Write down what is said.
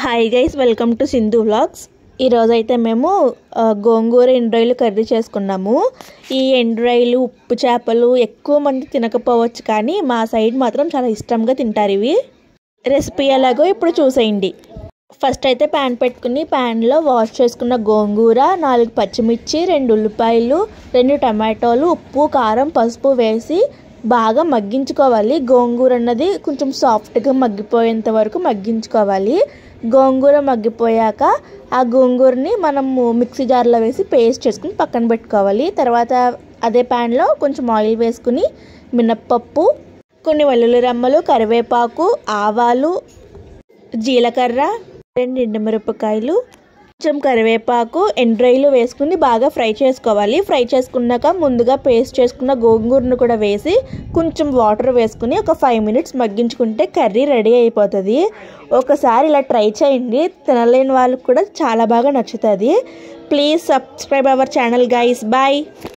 Hi guys, welcome to Sindhu vlogs. ఈరోజు అయితే మేము గోంగూర ఎండ్రాయిలు కర్రీ చేసుకున్నాము. ఈ ఎండ్రాయిలు ఉప్పు చేపలు ఎక్కువ మంది తినకపోవచ్చు, కానీ మా సైడ్ మాత్రం చాలా ఇష్టంగా తింటారు. ఇవి రెసిపీ ఎలాగో ఇప్పుడు చూసేయండి. ఫస్ట్ అయితే ప్యాన్ పెట్టుకుని ప్యాన్లో వాష్ చేసుకున్న గోంగూర, 4 పచ్చిమిర్చి, 2 ఉల్లిపాయలు, 2 టమాటోలు, ఉప్పు, కారం, పసుపు వేసి బాగా మగ్గించుకోవాలి. గోంగూర అన్నది కొంచెం సాఫ్ట్గా మగ్గిపోయేంత వరకు మగ్గించుకోవాలి. గోంగూర మగ్గిపోయాక ఆ గోంగూరని మనము మిక్సీ జార్లో వేసి పేస్ట్ చేసుకుని పక్కన పెట్టుకోవాలి. తర్వాత అదే ప్యాన్లో కొంచెం ఆయిల్ వేసుకుని మినప్పప్పు, కొన్ని వెల్లుల్లి రెమ్మలు, కరివేపాకు, ఆవాలు, జీలకర్ర, 2 ఎండుమిరపకాయలు, కొంచెం కరివేపాకు, ఎండ్రాయిలు వేసుకుని బాగా ఫ్రై చేసుకోవాలి. ఫ్రై చేసుకున్నాక ముందుగా పేస్ట్ చేసుకున్న గోంగూరను కూడా వేసి కొంచెం వాటర్ వేసుకుని ఒక 5 మినిట్స్ మగ్గించుకుంటే కర్రీ రెడీ అయిపోతుంది. ఒకసారి ఇలా ట్రై చేయండి, తినలేని వాళ్ళకి కూడా చాలా బాగా నచ్చుతుంది. Please subscribe our channel guys. Bye.